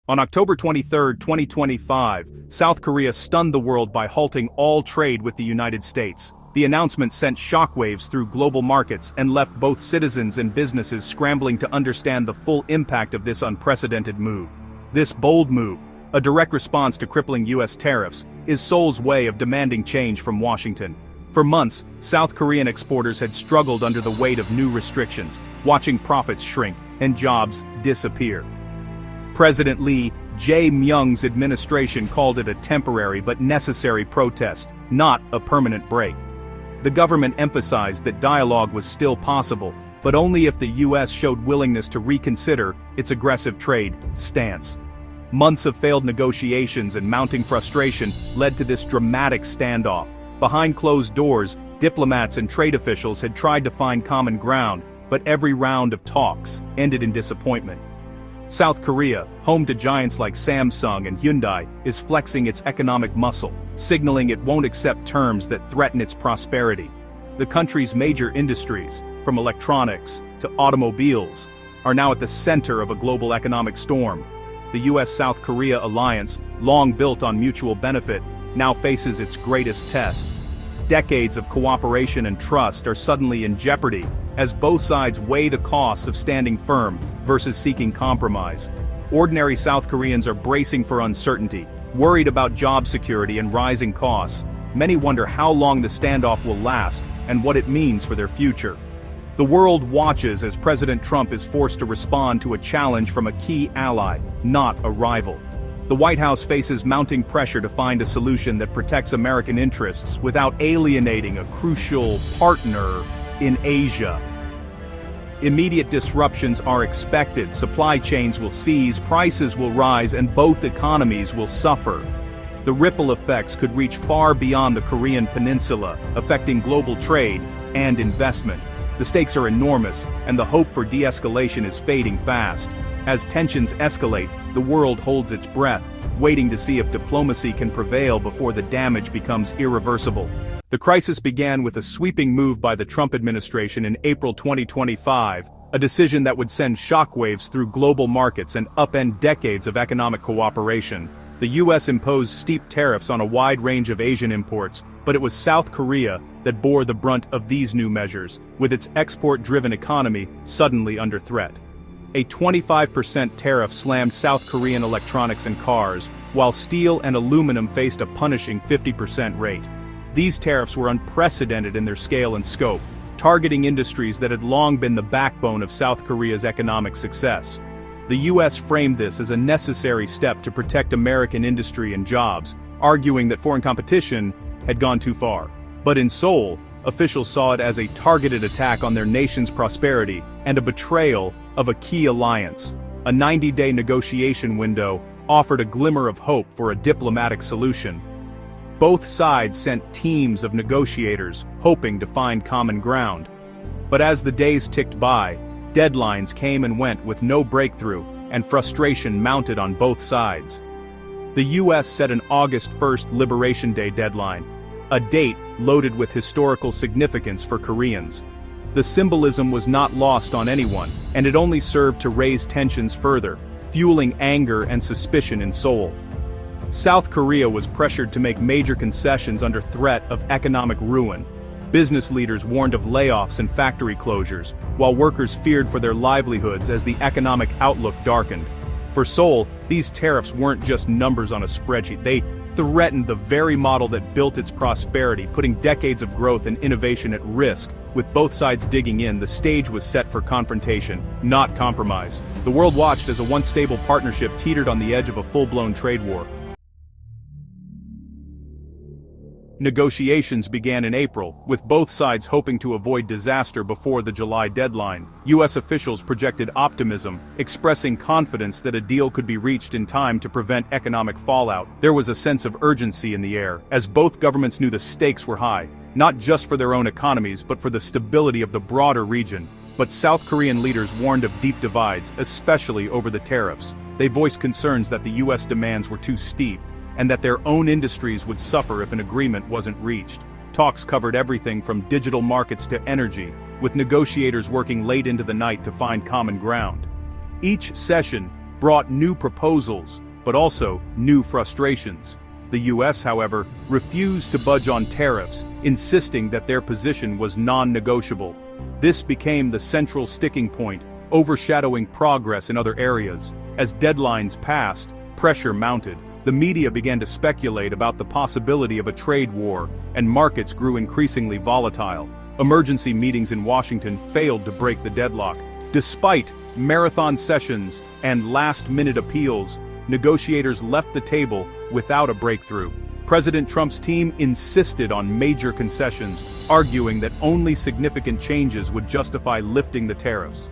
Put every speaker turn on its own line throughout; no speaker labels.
On October 23, 2025, South Korea stunned the world by halting all trade with the United States. The announcement sent shockwaves through global markets and left both citizens and businesses scrambling to understand the full impact of this unprecedented move. This bold move, a direct response to crippling U.S. tariffs, is Seoul's way of demanding change from Washington. For months, South Korean exporters had struggled under the weight of new restrictions, watching profits shrink and jobs disappear. President Lee Jae-myung's administration called it a temporary but necessary protest, not a permanent break. The government emphasized that dialogue was still possible, but only if the U.S. showed willingness to reconsider its aggressive trade stance. Months of failed negotiations and mounting frustration led to this dramatic standoff. Behind closed doors, diplomats and trade officials had tried to find common ground, but every round of talks ended in disappointment. South Korea, home to giants like Samsung and Hyundai, is flexing its economic muscle, signaling it won't accept terms that threaten its prosperity. The country's major industries, from electronics to automobiles, are now at the center of a global economic storm. The U.S.-South Korea alliance, long built on mutual benefit, now faces its greatest test. Decades of cooperation and trust are suddenly in jeopardy, as both sides weigh the costs of standing firm versus seeking compromise. Ordinary South Koreans are bracing for uncertainty, worried about job security and rising costs. Many wonder how long the standoff will last and what it means for their future. The world watches as President Trump is forced to respond to a challenge from a key ally, not a rival. The White House faces mounting pressure to find a solution that protects American interests without alienating a crucial partner in Asia. Immediate disruptions are expected, supply chains will seize, prices will rise, and both economies will suffer. The ripple effects could reach far beyond the Korean peninsula, affecting global trade and investment. The stakes are enormous, and the hope for de-escalation is fading fast. As tensions escalate, the world holds its breath, waiting to see if diplomacy can prevail before the damage becomes irreversible. The crisis began with a sweeping move by the Trump administration in April 2025, a decision that would send shockwaves through global markets and upend decades of economic cooperation. The U.S. imposed steep tariffs on a wide range of Asian imports, but it was South Korea that bore the brunt of these new measures, with its export-driven economy suddenly under threat. A 25% tariff slammed South Korean electronics and cars, while steel and aluminum faced a punishing 50% rate. These tariffs were unprecedented in their scale and scope, targeting industries that had long been the backbone of South Korea's economic success. The U.S. framed this as a necessary step to protect American industry and jobs, arguing that foreign competition had gone too far. But in Seoul, officials saw it as a targeted attack on their nation's prosperity and a betrayal of a key alliance. A 90-day negotiation window offered a glimmer of hope for a diplomatic solution. Both sides sent teams of negotiators, hoping to find common ground. But as the days ticked by, deadlines came and went with no breakthrough, and frustration mounted on both sides. The U.S. set an August 1st Liberation Day deadline, a date loaded with historical significance for Koreans. The symbolism was not lost on anyone, and it only served to raise tensions further, fueling anger and suspicion in Seoul. South Korea was pressured to make major concessions under threat of economic ruin. Business leaders warned of layoffs and factory closures, while workers feared for their livelihoods as the economic outlook darkened. For Seoul, these tariffs weren't just numbers on a spreadsheet. They threatened the very model that built its prosperity, putting decades of growth and innovation at risk. With both sides digging in, the stage was set for confrontation, not compromise. The world watched as a once stable partnership teetered on the edge of a full-blown trade war. Negotiations began in April, with both sides hoping to avoid disaster before the July deadline. U.S. officials projected optimism, expressing confidence that a deal could be reached in time to prevent economic fallout. There was a sense of urgency in the air, as both governments knew the stakes were high, not just for their own economies but for the stability of the broader region. But South Korean leaders warned of deep divides, especially over the tariffs. They voiced concerns that the U.S. demands were too steep, and that their own industries would suffer if an agreement wasn't reached. Talks covered everything from digital markets to energy, with negotiators working late into the night to find common ground. Each session brought new proposals, but also new frustrations. The US, however, refused to budge on tariffs, insisting that their position was non-negotiable. This became the central sticking point, overshadowing progress in other areas. As deadlines passed, pressure mounted. The media began to speculate about the possibility of a trade war, and markets grew increasingly volatile. Emergency meetings in Washington failed to break the deadlock. Despite marathon sessions and last-minute appeals, negotiators left the table without a breakthrough. President Trump's team insisted on major concessions, arguing that only significant changes would justify lifting the tariffs.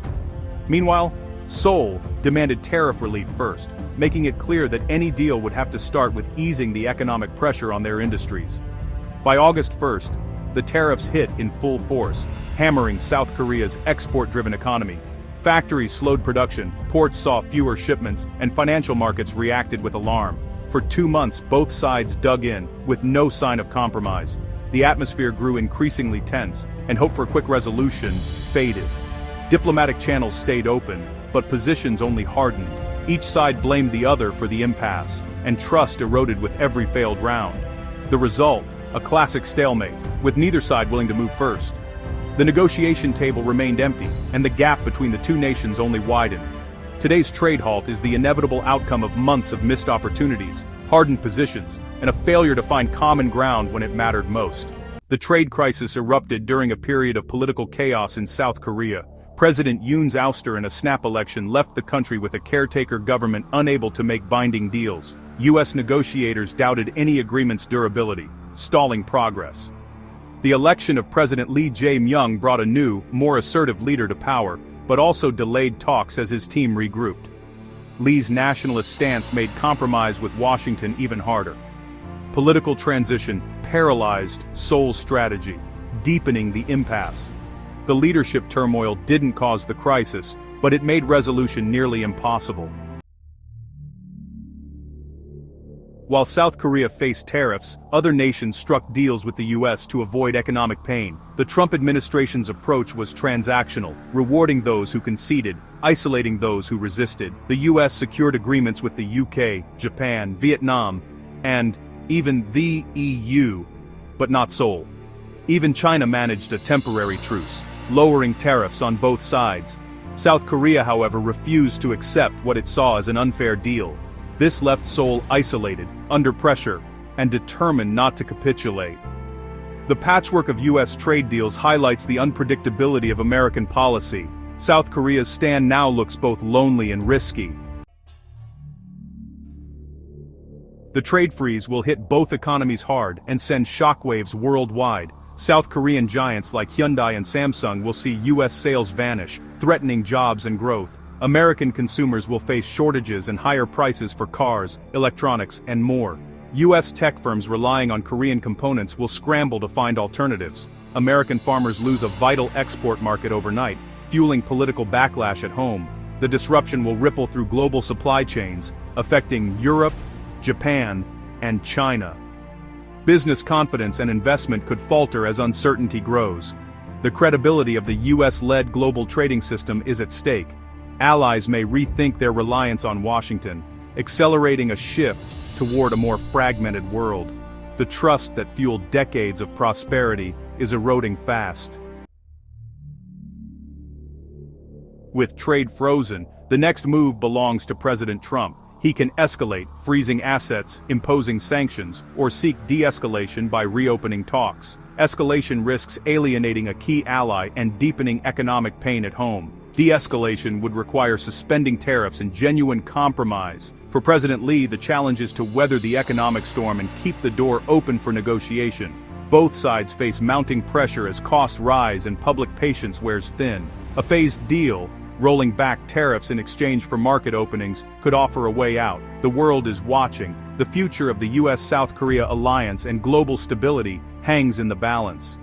Meanwhile, Seoul demanded tariff relief first, making it clear that any deal would have to start with easing the economic pressure on their industries. By August 1st, the tariffs hit in full force, hammering South Korea's export-driven economy. Factories slowed production, ports saw fewer shipments, and financial markets reacted with alarm. For 2 months, both sides dug in, with no sign of compromise. The atmosphere grew increasingly tense, and hope for a quick resolution faded. Diplomatic channels stayed open, but positions only hardened. Each side blamed the other for the impasse, and trust eroded with every failed round. The result, a classic stalemate, with neither side willing to move first. The negotiation table remained empty, and the gap between the two nations only widened. Today's trade halt is the inevitable outcome of months of missed opportunities, hardened positions, and a failure to find common ground when it mattered most. The trade crisis erupted during a period of political chaos in South Korea. President Yoon's ouster in a snap election left the country with a caretaker government unable to make binding deals. US negotiators doubted any agreement's durability, stalling progress. The election of President Lee Jae-myung brought a new, more assertive leader to power, but also delayed talks as his team regrouped. Lee's nationalist stance made compromise with Washington even harder. Political transition paralyzed Seoul's strategy, deepening the impasse. The leadership turmoil didn't cause the crisis, but it made resolution nearly impossible. While South Korea faced tariffs, other nations struck deals with the US to avoid economic pain. The Trump administration's approach was transactional, rewarding those who conceded, isolating those who resisted. The US secured agreements with the UK, Japan, Vietnam, and even the EU, but not Seoul. Even China managed a temporary truce, lowering tariffs on both sides. South Korea, however, refused to accept what it saw as an unfair deal. This left Seoul isolated, under pressure, and determined not to capitulate. The patchwork of US trade deals highlights the unpredictability of American policy. South Korea's stand now looks both lonely and risky. The trade freeze will hit both economies hard and send shockwaves worldwide. South Korean giants like Hyundai and Samsung will see US sales vanish, threatening jobs and growth. American consumers will face shortages and higher prices for cars, electronics, and more. US tech firms relying on Korean components will scramble to find alternatives. American farmers lose a vital export market overnight, fueling political backlash at home. The disruption will ripple through global supply chains, affecting Europe, Japan, and China. Business confidence and investment could falter as uncertainty grows. The credibility of the US-led global trading system is at stake. Allies may rethink their reliance on Washington, accelerating a shift toward a more fragmented world. The trust that fueled decades of prosperity is eroding fast. With trade frozen, the next move belongs to President Trump. He can escalate, freezing assets, imposing sanctions, or seek de-escalation by reopening talks. Escalation risks alienating a key ally and deepening economic pain at home. De-escalation would require suspending tariffs and genuine compromise. For President Lee, the challenge is to weather the economic storm and keep the door open for negotiation. Both sides face mounting pressure as costs rise and public patience wears thin. A phased deal, rolling back tariffs in exchange for market openings, could offer a way out. The world is watching. The future of the US-South Korea alliance and global stability hangs in the balance.